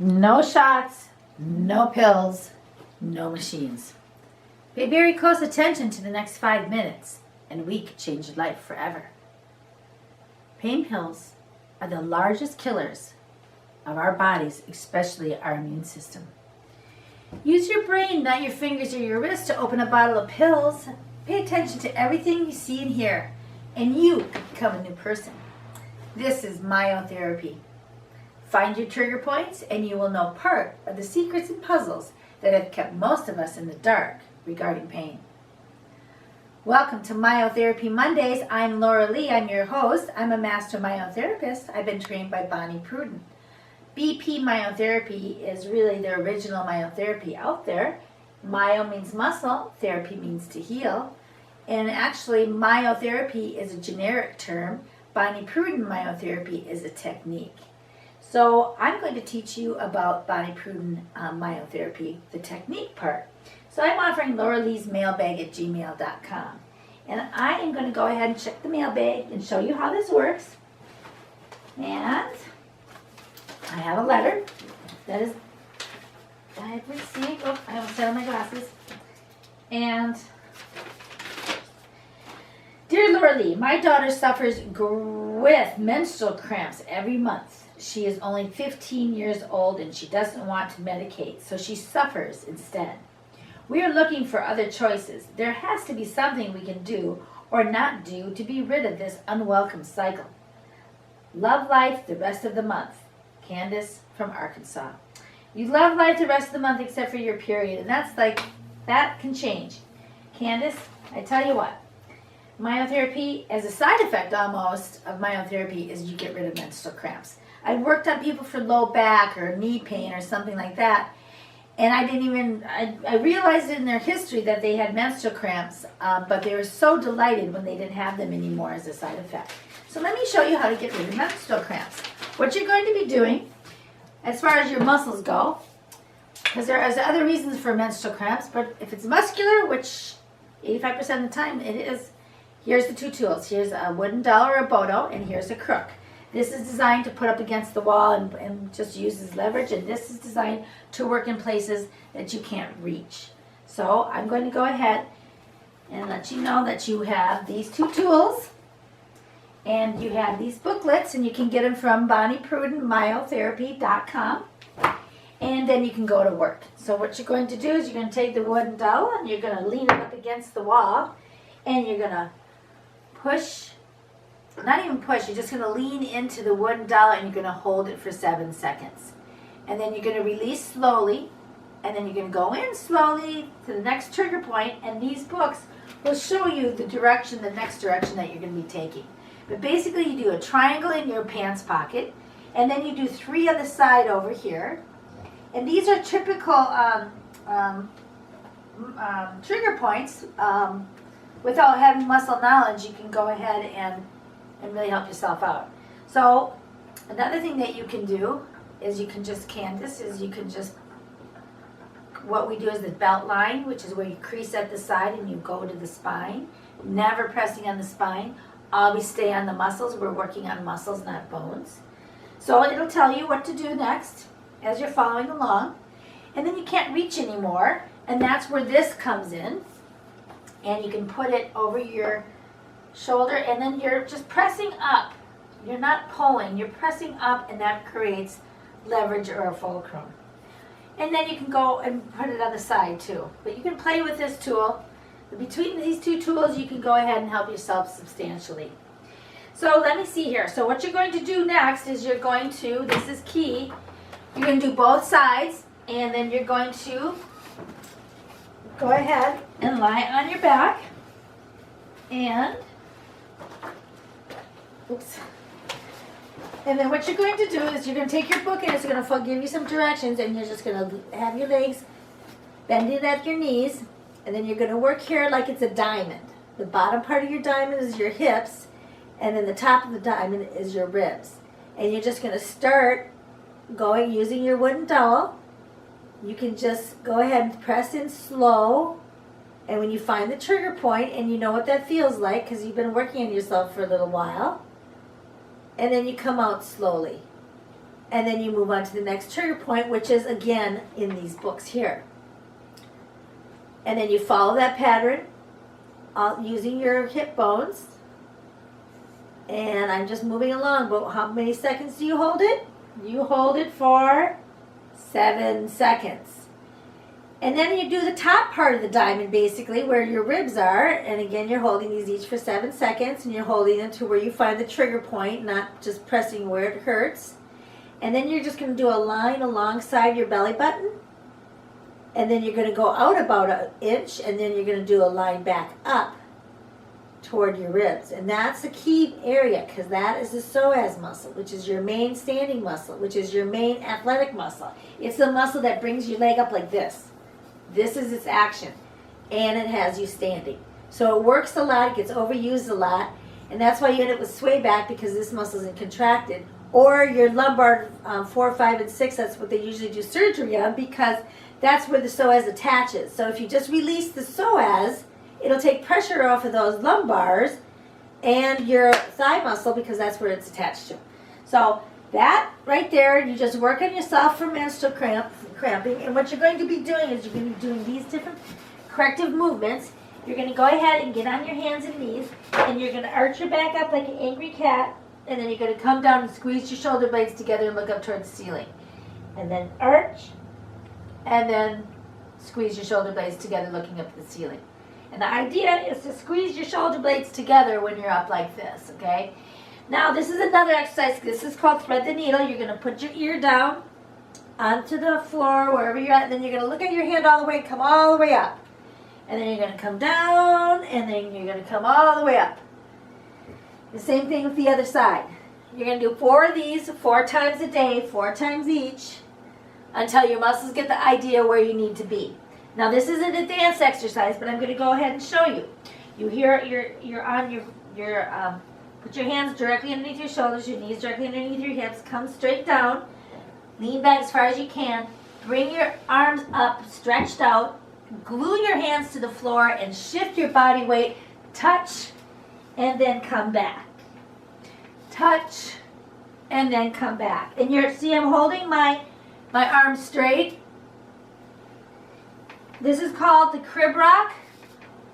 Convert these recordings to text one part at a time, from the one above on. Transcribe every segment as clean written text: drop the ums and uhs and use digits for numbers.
No shots, no pills, no machines. Pay very close attention to the next 5 minutes, and we could change your life forever. Pain pills are the largest killers of our bodies, especially our immune system. Use your brain, not your fingers or your wrist, to open a bottle of pills. Pay attention to everything you see and hear, and you could become a new person. This is myotherapy. Find your trigger points, and you will know part of the secrets and puzzles that have kept most of us in the dark regarding pain. Welcome to Myotherapy Mondays. I'm Laura Lee. I'm your host. I'm a master myotherapist. I've been trained by Bonnie Pruden. BP myotherapy is really the original myotherapy out there. Myo means muscle, therapy means to heal. And actually, myotherapy is a generic term. Bonnie Pruden myotherapy is a technique. So I'm going to teach you about Bonnie Pruden myotherapy, the technique part. So I'm offering lauraleesmailbag@gmail.com. And I am going to go ahead and check the mailbag and show you how this works. And I have a letter that is, I have received, I almost set on my glasses. And Dear Laura Lee, my daughter suffers with menstrual cramps every month. She is only 15 years old and she doesn't want to medicate, so she suffers instead. We are looking for other choices. There has to be something we can do or not do to be rid of this unwelcome cycle. Love life the rest of the month. Candice from Arkansas. You love life the rest of the month except for your period, and that can change. Candice, I tell you what, myotherapy, as a side effect almost of myotherapy, is you get rid of menstrual cramps. I've worked on people for low back or knee pain or something like that, and I realized in their history that they had menstrual cramps, but they were so delighted when they didn't have them anymore as a side effect. So let me show you how to get rid of menstrual cramps. What you're going to be doing, as far as your muscles go, because there are other reasons for menstrual cramps, but if it's muscular, which 85% of the time it is, here's the two tools. Here's a wooden doll or a bodo, and here's a crook. This is designed to put up against the wall and just use as leverage, and this is designed to work in places that you can't reach. So I'm going to go ahead and let you know that you have these two tools, and you have these booklets, and you can get them from BonniePrudenMyotherapy.com, and then you can go to work. So what you're going to do is you're going to take the wooden doll, and you're going to lean it up against the wall, and you're going to push. Not even push, you're just going to lean into the wooden doll and you're going to hold it for 7 seconds. And then you're going to release slowly, and then you're going to go in slowly to the next trigger point, and these books will show you the next direction that you're going to be taking. But basically you do a triangle in your pants pocket, and then you do 3 on the side over here. And these are typical trigger points. Without having muscle knowledge, you can go ahead and really help yourself out. So another thing that you can do is what we do is the belt line, which is where you crease at the side and you go to the spine. Never pressing on the spine. Always stay on the muscles. We're working on muscles, not bones. So it'll tell you what to do next as you're following along. And then you can't reach anymore, and that's where this comes in. And you can put it over your shoulder, and then you're just pressing up. You're not pulling, you're pressing up, and that creates leverage or a fulcrum. And then you can go and put it on the side too. But you can play with this tool. Between these two tools, you can go ahead and help yourself substantially. So let me see here. So what you're going to do next is this is key, you're going to do both sides, and then you're going to go ahead and lie on your back, and then what you're going to do is you're going to take your book, and it's going to give you some directions, and you're just going to have your legs bending at your knees, and then you're going to work here like it's a diamond. The bottom part of your diamond is your hips, and then the top of the diamond is your ribs. And you're just going to start going using your wooden dowel. You can just go ahead and press in slow, and when you find the trigger point, and you know what that feels like because you've been working on yourself for a little while, and then you come out slowly. And then you move on to the next trigger point, which is again in these books here. And then you follow that pattern using your hip bones. And I'm just moving along, but how many seconds do you hold it? You hold it for 7 seconds. And then you do the top part of the diamond, basically, where your ribs are. And again, you're holding these each for 7 seconds, and you're holding them to where you find the trigger point, not just pressing where it hurts. And then you're just going to do a line alongside your belly button. And then you're going to go out about an inch, and then you're going to do a line back up toward your ribs. And that's the key area, because that is the psoas muscle, which is your main standing muscle, which is your main athletic muscle. It's the muscle that brings your leg up like this. This is its action, and it has you standing. So it works a lot, it gets overused a lot, and that's why you end up with sway back, because this muscle isn't contracted. Or your lumbar 4, 5, and 6, that's what they usually do surgery on, because that's where the psoas attaches. So if you just release the psoas, it'll take pressure off of those lumbars and your thigh muscle, because that's where it's attached to. So that right there, you just work on yourself for menstrual cramping. And what you're going to be doing is you're going to be doing these different corrective movements. You're going to go ahead and get on your hands and knees, and you're going to arch your back up like an angry cat, and then you're going to come down and squeeze your shoulder blades together and look up towards the ceiling. And then arch, and then squeeze your shoulder blades together looking up at the ceiling. And the idea is to squeeze your shoulder blades together when you're up like this, okay? Now, this is another exercise. This is called thread the needle. You're going to put your ear down onto the floor, wherever you're at, and then you're going to look at your hand all the way and come all the way up. And then you're going to come down, and then you're going to come all the way up. The same thing with the other side. You're going to do 4 of these 4 times a day, 4 times each, until your muscles get the idea where you need to be. Now, this is an advanced exercise, but I'm going to go ahead and show you. You're on your put your hands directly underneath your shoulders, your knees directly underneath your hips. Come straight down. Lean back as far as you can. Bring your arms up, stretched out. Glue your hands to the floor and shift your body weight. Touch, and then come back. Touch, and then come back. And see, I'm holding my arms straight. This is called the crib rock,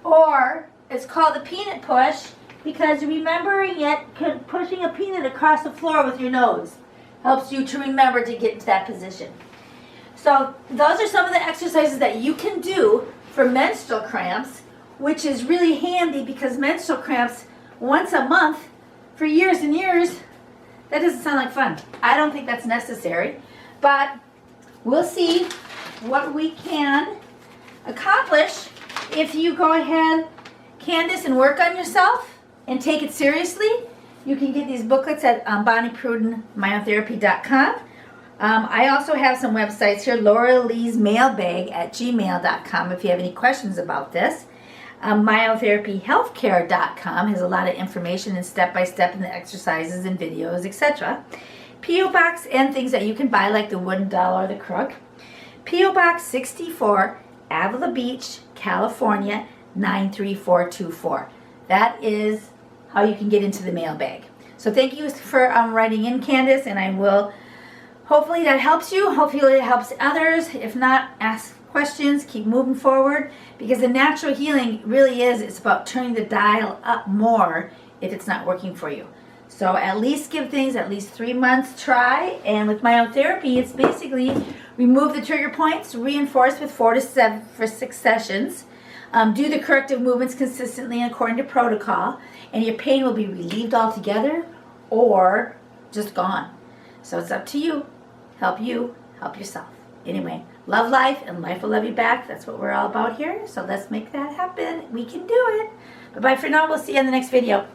or it's called the peanut push, because remembering it, pushing a peanut across the floor with your nose helps you to remember to get into that position. So those are some of the exercises that you can do for menstrual cramps, which is really handy, because menstrual cramps once a month for years and years, that doesn't sound like fun. I don't think that's necessary, but we'll see what we can accomplish if you go ahead, Candice, and work on yourself and take it seriously. You can get these booklets at bonnieprudenmyotherapy.com. I also have some websites here, Laura Lee's mailbag at gmail.com if you have any questions about this. Myotherapyhealthcare.com has a lot of information and step-by-step in the exercises and videos, etc. P.O. Box and things that you can buy, like the wooden doll or the crook. P.O. Box 64, Avila Beach, California, 93424. That is how you can get into the mailbag. So thank you for writing in, Candice, and I will, hopefully that helps you. Hopefully it helps others. If not, ask questions, keep moving forward, because the natural healing really it's about turning the dial up more if it's not working for you. So at least give things at least 3 months try, and with myotherapy, it's basically remove the trigger points, reinforce with 4 to 6 sessions, do the corrective movements consistently and according to protocol, and your pain will be relieved altogether or just gone. So it's up to you. Help yourself. Anyway, love life, and life will love you back. That's what we're all about here. So let's make that happen. We can do it. Bye-bye for now. We'll see you in the next video.